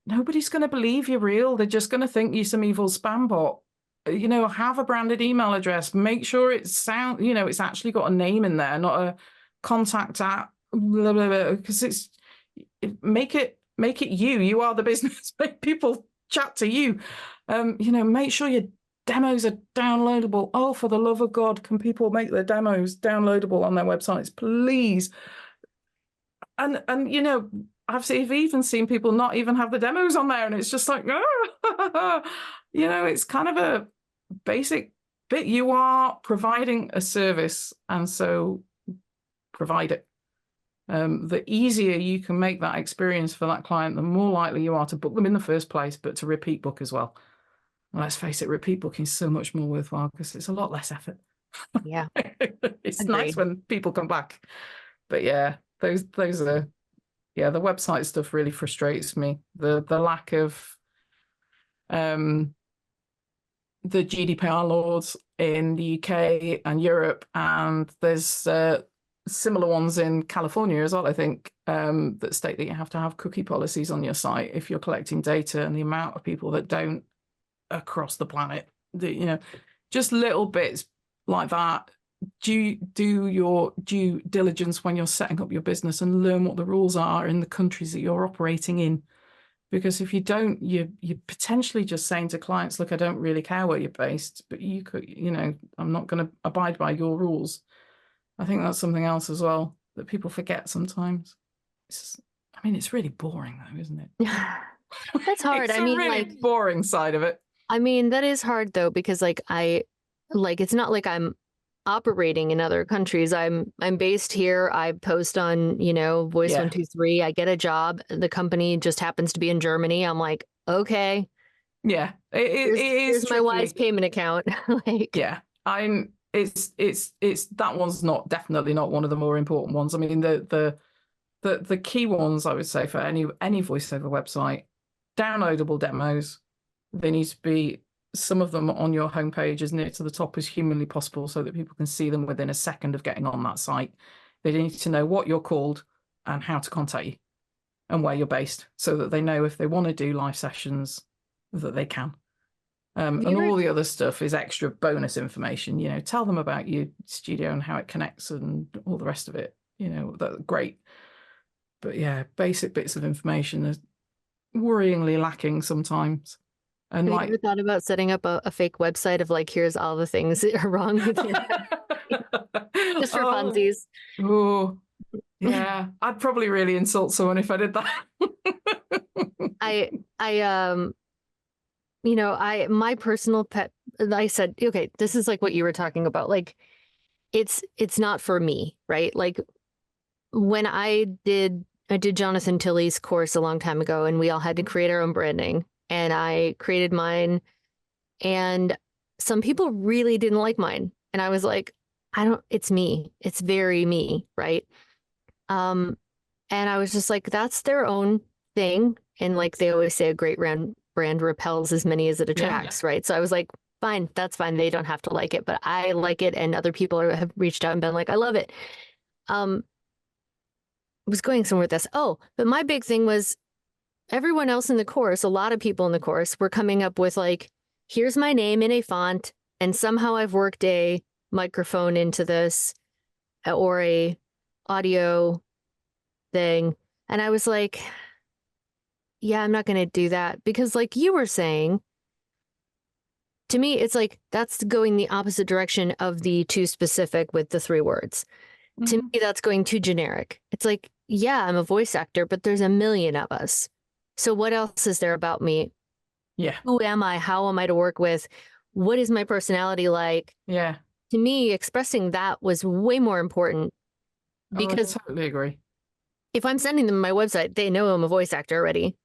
nobody's going to believe you're real. They're just going to think you're some evil spam bot. Have a branded email address. Make sure it's actually got a name in there, not a contact at because make it you. You are the business. Make people chat to you. Make sure your demos are downloadable. Oh, for the love of God, can people make their demos downloadable on their websites, please? And I've even seen people not even have the demos on there, and it's just like, it's kind of a basic bit. You are providing a service, and so provide it. The easier you can make that experience for that client, the more likely you are to book them in the first place, but to repeat book as well. And let's face it, repeat booking is so much more worthwhile because it's a lot less effort. Yeah. It's Agreed. nice when people come back. But yeah, those are, the website stuff really frustrates me. The lack of the GDPR laws in the UK and Europe, and there's similar ones in California as well, I think, that state that you have to have cookie policies on your site if you're collecting data, and the amount of people that don't across the planet, just little bits like that. Do your due diligence when you're setting up your business and learn what the rules are in the countries that you're operating in. Because if you don't, you're potentially just saying to clients, look, I don't really care where you're based, but you could, I'm not going to abide by your rules. I think that's something else as well that people forget sometimes. It's really boring though, isn't it? That's hard. It's a really boring side of it. That is hard though, because it's not like I'm operating in other countries. I'm based here. I post on, Voice 123. I get a job. The company just happens to be in Germany. I'm like, okay. Yeah. Here's my Wise payment account. It's that one's definitely not one of the more important ones. I mean, the key ones I would say for any voiceover website, downloadable demos. They need to be, some of them on your homepage as near to the top as humanly possible so that people can see them within a second of getting on that site. They need to know what you're called and how to contact you and where you're based so that they know if they want to do live sessions that they can. And all the other stuff is extra bonus information. Tell them about your studio and how it connects and all the rest of it. That's great. But yeah, basic bits of information are worryingly lacking sometimes. And have you ever thought about setting up a fake website of here's all the things that are wrong with it? Just for funsies. Oh, yeah. I'd probably really insult someone if I did that. My personal pet, I said, okay, this is what you were talking about. It's not for me, right? When I did Jonathan Tilley's course a long time ago, and we all had to create our own branding. And I created mine, and some people really didn't like mine. And I was like, it's me. It's very me. Right. And I was just like, that's their own thing. And they always say, a great brand repels as many as it attracts. Yeah. Right. So I was like, fine, that's fine. They don't have to like it, but I like it. And other people have reached out and been like, I love it. I was going somewhere with this. Oh, but my big thing was, everyone else in the course, a lot of people in the course were coming up with here's my name in a font, and somehow I've worked a microphone into this or a audio thing. And I was like, yeah, I'm not going to do that, because you were saying, to me, it's that's going the opposite direction of the too specific with the 3 words. Mm-hmm. To me, that's going too generic. It's yeah, I'm a voice actor, but there's a million of us. So what else is there about me? Yeah. Who am I? How am I to work with? What is my personality like? Yeah. To me, expressing that was way more important, because I totally agree. If I'm sending them my website, they know I'm a voice actor already.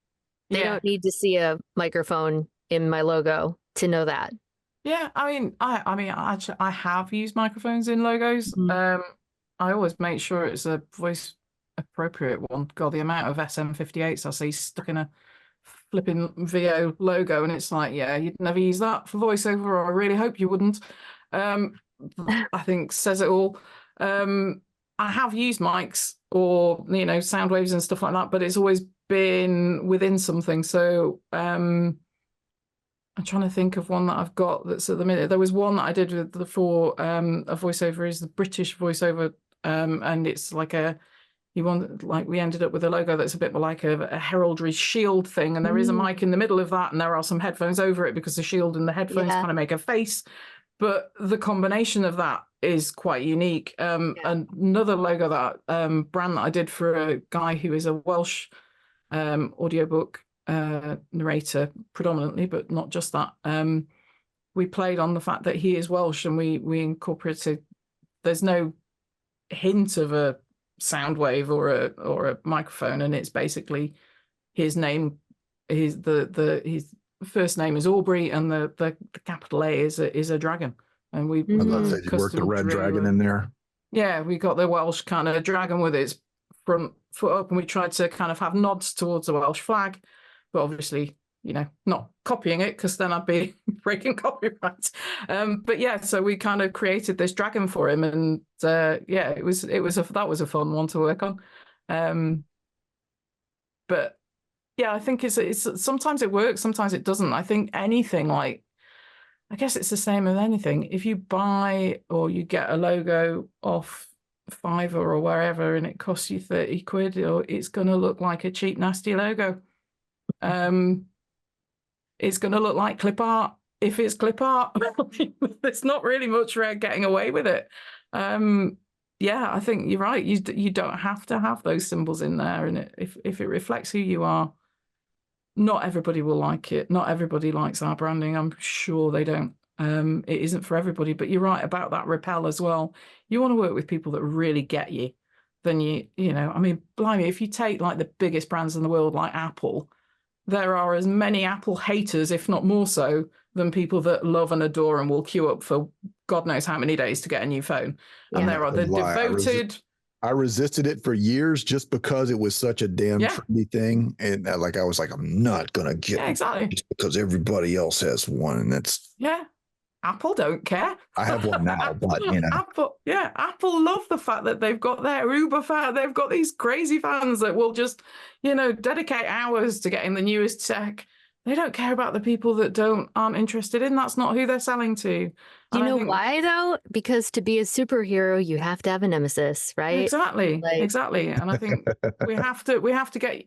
They don't need to see a microphone in my logo to know that. Yeah. I have used microphones in logos. Mm-hmm. I always make sure it's a voice appropriate one. God, the amount of SM58s I see stuck in a flipping VO logo, and it's you'd never use that for voiceover, or I really hope you wouldn't. I think says it all. I have used mics or sound waves and stuff like that, but it's always been within something. So I'm trying to think of one that I've got that's at the minute. There was one that I did for a voiceover, is the British voiceover, and it's we ended up with a logo that's a bit more like a heraldry shield thing, and there is a mic in the middle of that, and there are some headphones over it because the shield and the headphones kind of make a face. But the combination of that is quite unique. Another logo that brand that I did for a guy who is a Welsh audiobook narrator predominantly, but not just that. We played on the fact that he is Welsh, and we incorporated. There's no hint of a sound wave or a microphone, and it's basically his name. His first name is Aubrey, and the capital A is a dragon. And we you worked the red dragon in there. Yeah, we got the Welsh kind of dragon with its front foot up, and we tried to kind of have nods towards the Welsh flag, but obviously, not copying it, because then I'd be breaking copyright. But yeah, so we kind of created this dragon for him, and that was a fun one to work on. But yeah, I think it's sometimes it works, sometimes it doesn't. I think anything, I guess it's the same as anything. If you buy or you get a logo off Fiverr or wherever, and it costs you 30 quid, or it's going to look like a cheap, nasty logo. It's going to look like clip art. If it's clip art, there's not really much getting away with it. I think you're right. You don't have to have those symbols in there, and if it reflects who you are, not everybody will like it. Not everybody likes our branding. I'm sure they don't. It isn't for everybody, but you're right about that repel as well. You want to work with people that really get you. Then blimey, if you take like the biggest brands in the world, like Apple, there are as many Apple haters, if not more so, than people that love and adore and will queue up for God knows how many days to get a new phone. Yeah. And there are the devoted. I resisted it for years just because it was such a damn trendy thing. And I was like, I'm not going to get it just because everybody else has one. And that's. Yeah. Apple don't care. I have one now, but Apple love the fact that they've got their Uber fan. They've got these crazy fans that will just, dedicate hours to getting the newest tech. They don't care about the people that aren't interested in. That's not who they're selling to. Do you know why though? Because to be a superhero, you have to have a nemesis, right? Exactly. Exactly. And I think we have to get.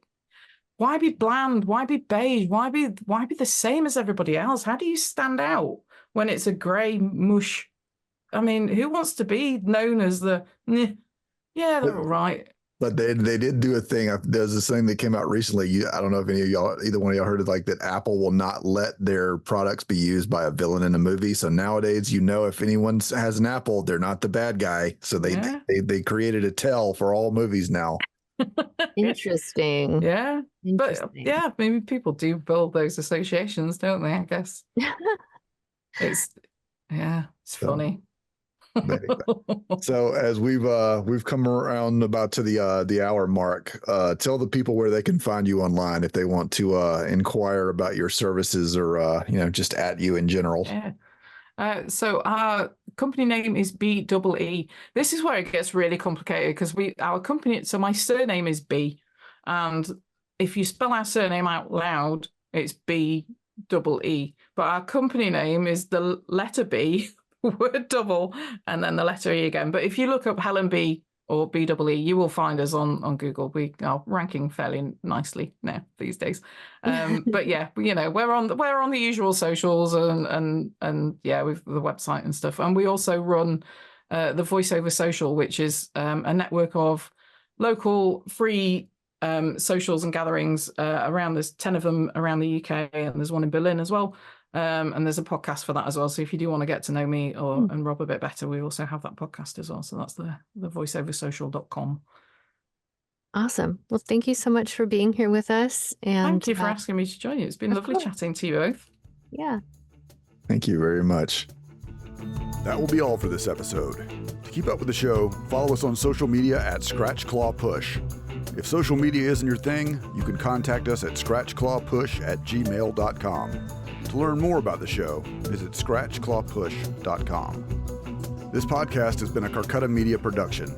Why be bland? Why be beige? Why be the same as everybody else? How do you stand out when it's a grey mush? I mean, who wants to be known as they're all right. But they did do a thing. There's this thing that came out recently. I don't know if either one of y'all heard of that Apple will not let their products be used by a villain in a movie. So nowadays, if anyone has an Apple, they're not the bad guy. So they created a tell for all movies now. Interesting. Yeah. But yeah, maybe people do build those associations, don't they? I guess. It's funny. So as we've come around about to the hour mark, tell the people where they can find you online if they want to inquire about your services or just at you in general. Yeah. So our company name is BEE. This is where it gets really complicated because our company. So my surname is B, and if you spell our surname out loud, it's BEE. But our company name is the letter B. Word double and then the letter E again. But if you look up Helen Bee or BEE, you will find us on Google. We are ranking fairly nicely now these days. But yeah, we're on the usual socials and with the website and stuff. And we also run the VoiceOver Social, which is a network of local free socials and gatherings around. There's 10 of them around the UK, and there's one in Berlin as well. And there's a podcast for that as well. So if you do want to get to know me and Rob a bit better, we also have that podcast as well. So that's the voiceoversocial.com. Awesome. Well, thank you so much for being here with us. And thank you for asking me to join you. It's been lovely chatting to you both. Yeah. Thank you very much. That will be all for this episode. To keep up with the show, follow us on social media at ScratchClawPush. If social media isn't your thing, you can contact us at scratchclawpush@gmail.com. To learn more about the show, visit scratchclawpush.com. This podcast has been a Carcutta Media production.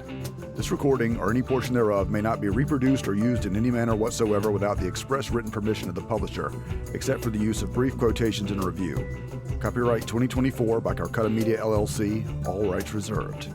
This recording, or any portion thereof, may not be reproduced or used in any manner whatsoever without the express written permission of the publisher, except for the use of brief quotations in a review. Copyright 2024 by Carcutta Media, LLC, all rights reserved.